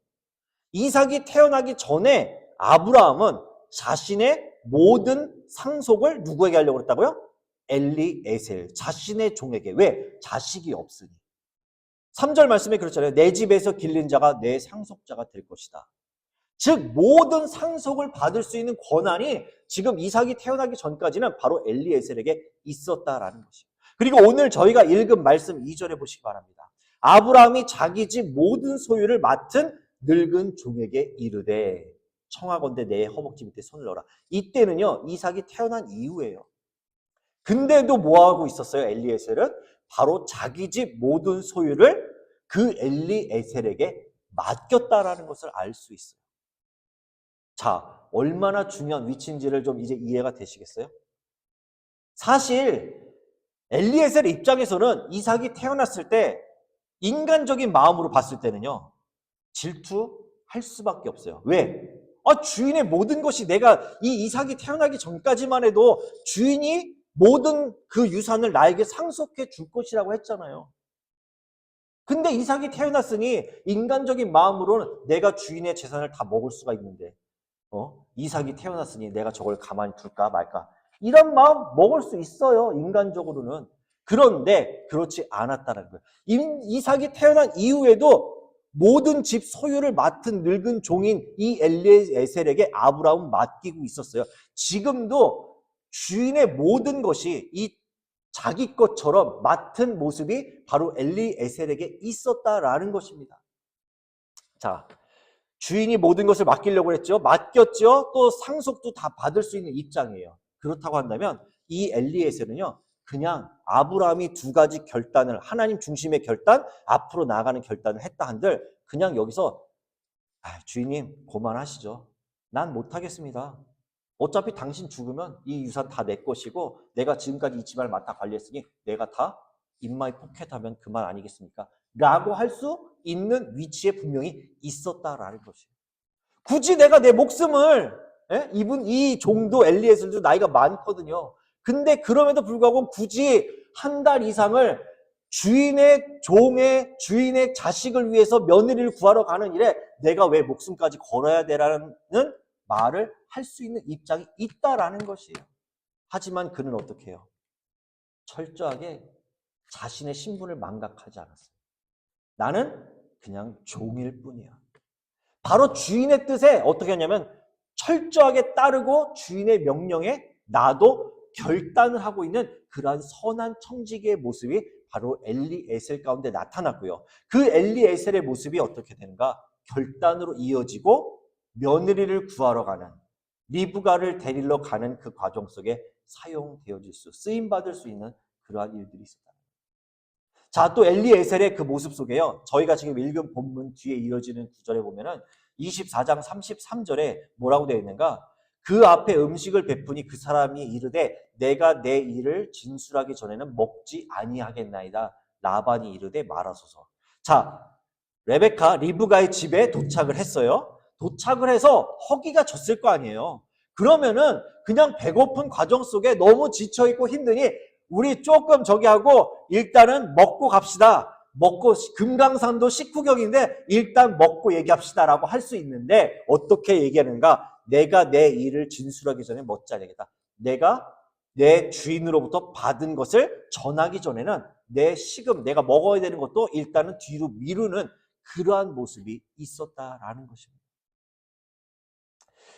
이삭이 태어나기 전에 아브라함은 자신의 모든 상속을 누구에게 하려고 했다고요? 엘리에셀, 자신의 종에게. 왜? 자식이 없으니. 3절 말씀에 그렇잖아요. 내 집에서 길린 자가 내 상속자가 될 것이다. 즉 모든 상속을 받을 수 있는 권한이 지금 이삭이 태어나기 전까지는 바로 엘리에셀에게 있었다라는 것이에요. 그리고 오늘 저희가 읽은 말씀 2절에 보시기 바랍니다. 아브라함이 자기 집 모든 소유를 맡은 늙은 종에게 이르되 청하건대 내 허벅지 밑에 손을 넣어라. 이때는요 이삭이 태어난 이후예요. 근데도 뭐하고 있었어요? 엘리에셀은 바로 자기 집 모든 소유를 그 엘리에셀에게 맡겼다라는 것을 알 수 있어요. 자, 얼마나 중요한 위치인지를 좀 이제 이해가 되시겠어요? 사실 엘리에셀 입장에서는 이삭이 태어났을 때 인간적인 마음으로 봤을 때는요 질투할 수밖에 없어요. 왜? 주인의 모든 것이 내가 이 이삭이 태어나기 전까지만 해도 주인이 모든 그 유산을 나에게 상속해 줄 것이라고 했잖아요. 근데 이삭이 태어났으니 인간적인 마음으로는 내가 주인의 재산을 다 먹을 수가 있는데 이삭이 태어났으니 내가 저걸 가만히 둘까 말까 이런 마음 먹을 수 있어요. 인간적으로는. 그런데 그렇지 않았다는 거예요. 이삭이 태어난 이후에도 모든 집 소유를 맡은 늙은 종인 이 엘리에셀에게 아브라함은 맡기고 있었어요. 지금도 주인의 모든 것이 이 자기 것처럼 맡은 모습이 바로 엘리에셀에게 있었다라는 것입니다. 자, 주인이 모든 것을 맡기려고 했죠. 맡겼죠. 또 상속도 다 받을 수 있는 입장이에요. 그렇다고 한다면 이 엘리에셀은요. 그냥 아브라함이 두 가지 결단을 하나님 중심의 결단, 앞으로 나아가는 결단을 했다 한들 그냥 여기서 주인님 그만하시죠. 난 못하겠습니다. 어차피 당신 죽으면 이 유산 다 내 것이고 내가 지금까지 이 집안을 맡아 관리했으니 내가 다 인마이 포켓하면 그만 아니겠습니까? 라고 할 수 있는 위치에 분명히 있었다라는 것이에요. 굳이 내가 내 목숨을 이 종도 엘리에셀도 나이가 많거든요. 근데 그럼에도 불구하고 굳이 한 달 이상을 주인의 주인의 자식을 위해서 며느리를 구하러 가는 일에 내가 왜 목숨까지 걸어야 되라는 말을 할 수 있는 입장이 있다라는 것이에요. 하지만 그는 어떻게 해요? 철저하게 자신의 신분을 망각하지 않았어요. 나는 그냥 종일 뿐이야. 바로 주인의 뜻에 어떻게 하냐면 철저하게 따르고 주인의 명령에 나도 결단을 하고 있는 그러한 선한 청지기의 모습이 바로 엘리에셀 가운데 나타났고요. 그 엘리에셀의 모습이 어떻게 되는가? 결단으로 이어지고 며느리를 구하러 가는 리브가를 데리러 가는 그 과정 속에 사용되어질 쓰임받을 수 있는 그러한 일들이 있었다. 자, 또 엘리에셀의 그 모습 속에요. 저희가 지금 읽은 본문 뒤에 이어지는 구절에 보면은 24장 33절에 뭐라고 되어 있는가? 그 앞에 음식을 베푸니 그 사람이 이르되 내가 내 일을 진술하기 전에는 먹지 아니하겠나이다. 라반이 이르되 말하소서. 자, 리브가의 집에 도착을 했어요. 도착을 해서 허기가 졌을 거 아니에요. 그러면은 그냥 배고픈 과정 속에 너무 지쳐있고 힘드니 우리 조금 저기 하고 일단은 먹고 갑시다. 먹고 금강산도 식후경인데 일단 먹고 얘기합시다라고 할 수 있는데 어떻게 얘기하는가? 내가 내 일을 진술하기 전에 멋지 않겠다. 내가 내 주인으로부터 받은 것을 전하기 전에는 내 식음, 내가 먹어야 되는 것도 일단은 뒤로 미루는 그러한 모습이 있었다라는 것입니다.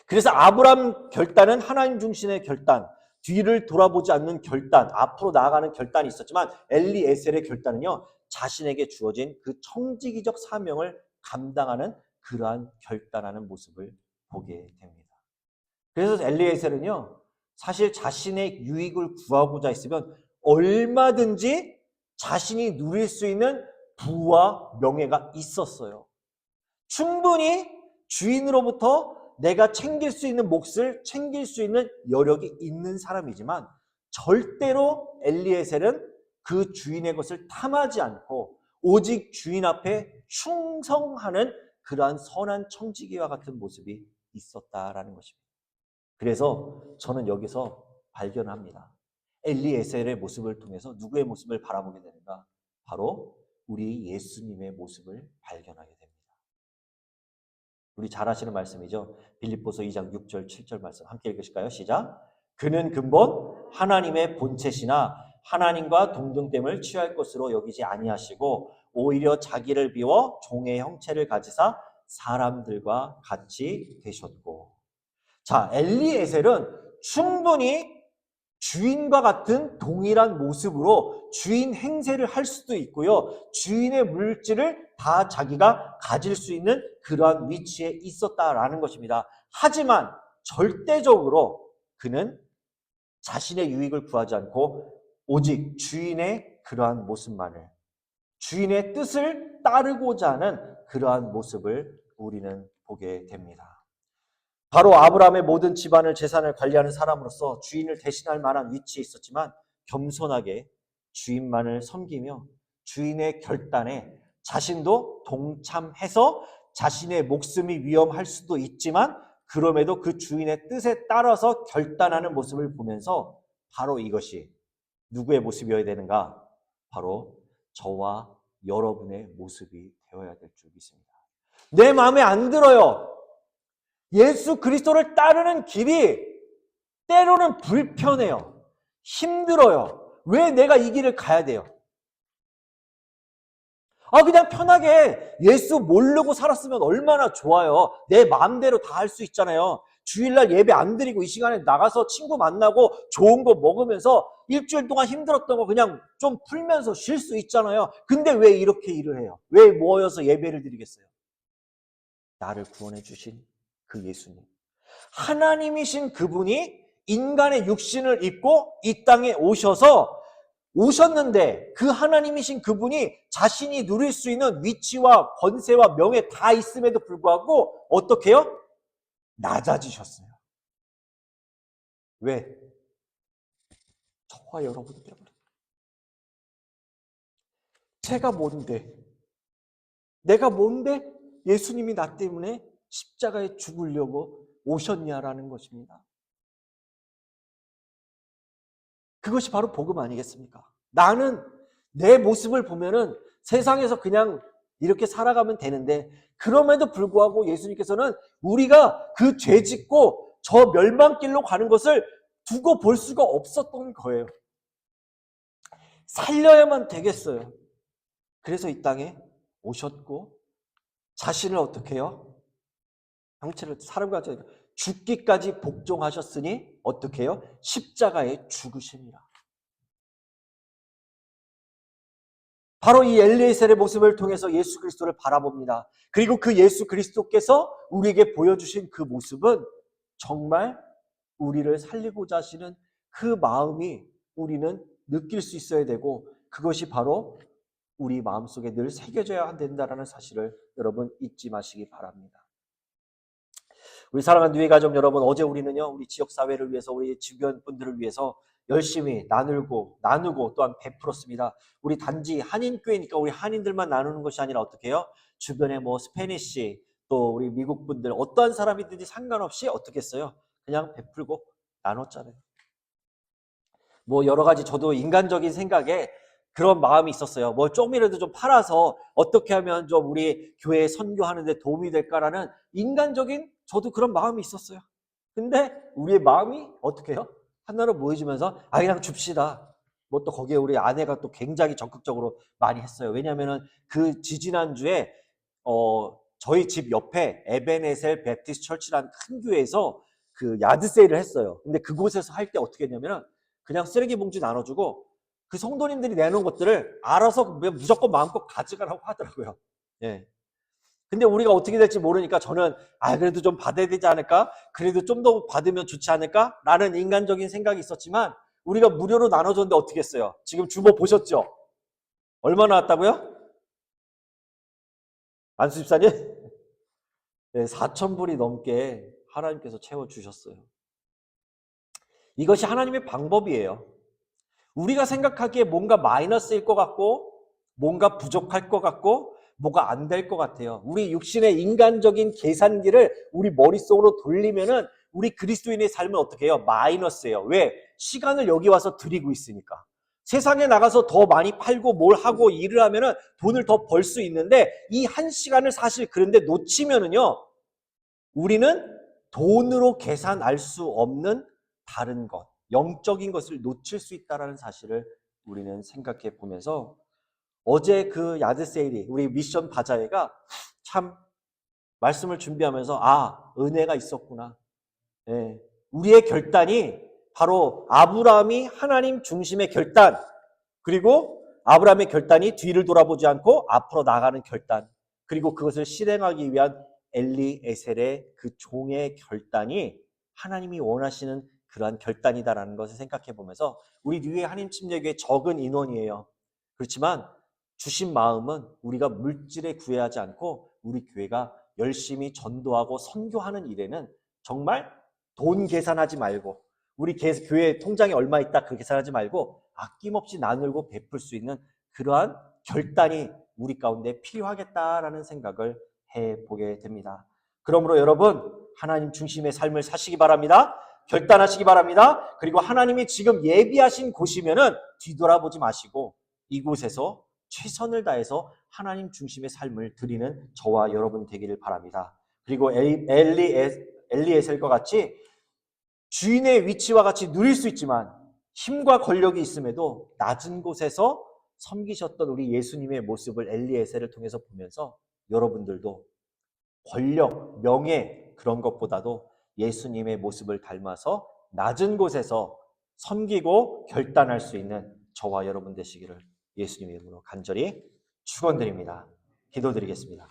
그래서 아브라함 결단은 하나님 중심의 결단, 뒤를 돌아보지 않는 결단, 앞으로 나아가는 결단이 있었지만 엘리에셀의 결단은요, 자신에게 주어진 그 청지기적 사명을 감당하는 그러한 결단하는 모습을 보게 됩니다. 그래서 엘리에셀은요, 사실 자신의 유익을 구하고자 했으면 얼마든지 자신이 누릴 수 있는 부와 명예가 있었어요. 충분히 주인으로부터 내가 챙길 수 있는 몫을 챙길 수 있는 여력이 있는 사람이지만 절대로 엘리에셀은 그 주인의 것을 탐하지 않고 오직 주인 앞에 충성하는 그러한 선한 청지기와 같은 모습이 있었다라는 것입니다. 그래서 저는 여기서 발견합니다. 엘리에셀의 모습을 통해서 누구의 모습을 바라보게 되는가? 바로 우리 예수님의 모습을 발견하게 됩니다. 우리 잘 아시는 말씀이죠. 빌립보서 2장 6절 7절 말씀 함께 읽으실까요? 시작. 그는 근본 하나님의 본체시나 하나님과 동등됨을 취할 것으로 여기지 아니하시고 오히려 자기를 비워 종의 형체를 가지사 사람들과 같이 되셨고. 자, 엘리에셀은 충분히 주인과 같은 동일한 모습으로 주인 행세를 할 수도 있고요. 주인의 물질을 다 자기가 가질 수 있는 그러한 위치에 있었다라는 것입니다. 하지만 절대적으로 그는 자신의 유익을 구하지 않고 오직 주인의 그러한 모습만을, 주인의 뜻을 따르고자 하는 그러한 모습을 우리는 보게 됩니다. 바로 아브라함의 모든 집안을 재산을 관리하는 사람으로서 주인을 대신할 만한 위치에 있었지만 겸손하게 주인만을 섬기며 주인의 결단에 자신도 동참해서 자신의 목숨이 위험할 수도 있지만 그럼에도 그 주인의 뜻에 따라서 결단하는 모습을 보면서 바로 이것이 누구의 모습이어야 되는가? 바로 저와 여러분의 모습이 되어야 될 줄 믿습니다. 내 마음에 안 들어요. 예수 그리스도를 따르는 길이 때로는 불편해요. 힘들어요. 왜 내가 이 길을 가야 돼요? 그냥 편하게 예수 모르고 살았으면 얼마나 좋아요. 내 마음대로 다 할 수 있잖아요. 주일날 예배 안 드리고 이 시간에 나가서 친구 만나고 좋은 거 먹으면서 일주일 동안 힘들었던 거 그냥 좀 풀면서 쉴 수 있잖아요. 근데 왜 이렇게 일을 해요? 왜 모여서 예배를 드리겠어요? 나를 구원해 주신 그 예수님, 하나님이신 그분이 인간의 육신을 입고 이 땅에 오셨는데 그 하나님이신 그분이 자신이 누릴 수 있는 위치와 권세와 명예 다 있음에도 불구하고 어떻게 해요? 낮아지셨어요. 왜? 저와 여러분 때문에. 제가 뭔데? 내가 뭔데 예수님이 나 때문에 십자가에 죽으려고 오셨냐라는 것입니다. 그것이 바로 복음 아니겠습니까? 나는 내 모습을 보면은 세상에서 그냥 이렇게 살아가면 되는데 그럼에도 불구하고 예수님께서는 우리가 그 죄 짓고 저 멸망길로 가는 것을 두고 볼 수가 없었던 거예요. 살려야만 되겠어요. 그래서 이 땅에 오셨고 자신을 어떻게 해요? 형체를 사람과 죽기까지 복종하셨으니 어떻게 해요? 십자가에 죽으십니다. 바로 이 엘리에셀의 모습을 통해서 예수 그리스도를 바라봅니다. 그리고 그 예수 그리스도께서 우리에게 보여주신 그 모습은 정말 우리를 살리고자 하시는 그 마음이 우리는 느낄 수 있어야 되고 그것이 바로 우리 마음속에 늘 새겨져야 된다는 사실을 여러분 잊지 마시기 바랍니다. 우리 사랑하는 뉴의 가족 여러분, 어제 우리는요, 우리 지역사회를 위해서, 우리 주변 분들을 위해서 열심히 나누고 또한 베풀었습니다. 우리 단지 한인교회니까 우리 한인들만 나누는 것이 아니라 어떻게 해요? 주변에 뭐 스페니쉬, 또 우리 미국 분들 어떠한 사람이든지 상관없이 어떻게 했어요? 그냥 베풀고 나눴잖아요. 뭐 여러 가지 저도 인간적인 생각에 그런 마음이 있었어요. 뭐 조금이라도 좀 팔아서 어떻게 하면 좀 우리 교회 선교하는 데 도움이 될까라는 인간적인 저도 그런 마음이 있었어요. 근데 우리의 마음이 어떻게 해요? 하나로 모여지면서 그냥 줍시다. 뭐 또 거기에 우리 아내가 또 굉장히 적극적으로 많이 했어요. 왜냐면은 그 지지난주에 저희 집 옆에 에베네셀 베프티스트 처치라는 큰 교회에서 그 야드 세일을 했어요. 근데 그곳에서 할 때 어떻게 했냐면은 그냥 쓰레기 봉지 나눠주고 그 성도님들이 내놓은 것들을 알아서 무조건 마음껏 가져가라고 하더라고요. 예. 근데 우리가 어떻게 될지 모르니까 저는 그래도 좀 받아야 되지 않을까? 그래도 좀 더 받으면 좋지 않을까? 라는 인간적인 생각이 있었지만 우리가 무료로 나눠줬는데 어떻게 했어요? 지금 주보 보셨죠? 얼마 나왔다고요? 안수 집사님? 네, 4,000불이 넘게 하나님께서 채워주셨어요. 이것이 하나님의 방법이에요. 우리가 생각하기에 뭔가 마이너스일 것 같고 뭔가 부족할 것 같고 뭐가 안 될 것 같아요. 우리 육신의 인간적인 계산기를 우리 머릿속으로 돌리면은 우리 그리스도인의 삶은 어떻게 해요? 마이너스예요. 왜? 시간을 여기 와서 드리고 있으니까. 세상에 나가서 더 많이 팔고 뭘 하고 일을 하면은 돈을 더 벌 수 있는데 이 한 시간을 사실 그런데 놓치면은요. 우리는 돈으로 계산할 수 없는 다른 것, 영적인 것을 놓칠 수 있다는 사실을 우리는 생각해 보면서 어제 그 야드 세일이 우리 미션 바자회가 참 말씀을 준비하면서 은혜가 있었구나. 예, 우리의 결단이 바로 아브라함이 하나님 중심의 결단, 그리고 아브라함의 결단이 뒤를 돌아보지 않고 앞으로 나가는 결단, 그리고 그것을 실행하기 위한 엘리에셀의 그 종의 결단이 하나님이 원하시는 그러한 결단이다라는 것을 생각해 보면서 우리 뉴에 한인 침례교회 적은 인원이에요. 그렇지만 주신 마음은 우리가 물질에 구애하지 않고 우리 교회가 열심히 전도하고 선교하는 일에는 정말 돈 계산하지 말고 우리 교회 통장에 얼마 있다 그 계산하지 말고 아낌없이 나누고 베풀 수 있는 그러한 결단이 우리 가운데 필요하겠다라는 생각을 해보게 됩니다. 그러므로 여러분 하나님 중심의 삶을 사시기 바랍니다. 결단하시기 바랍니다. 그리고 하나님이 지금 예비하신 곳이면은 뒤돌아보지 마시고 이곳에서 최선을 다해서 하나님 중심의 삶을 드리는 저와 여러분 되기를 바랍니다. 그리고 엘리에셀과 같이 주인의 위치와 같이 누릴 수 있지만 힘과 권력이 있음에도 낮은 곳에서 섬기셨던 우리 예수님의 모습을 엘리에셀을 통해서 보면서 여러분들도 권력, 명예 그런 것보다도 예수님의 모습을 닮아서 낮은 곳에서 섬기고 결단할 수 있는 저와 여러분 되시기를 예수님의 이름으로 간절히 축원드립니다. 기도드리겠습니다.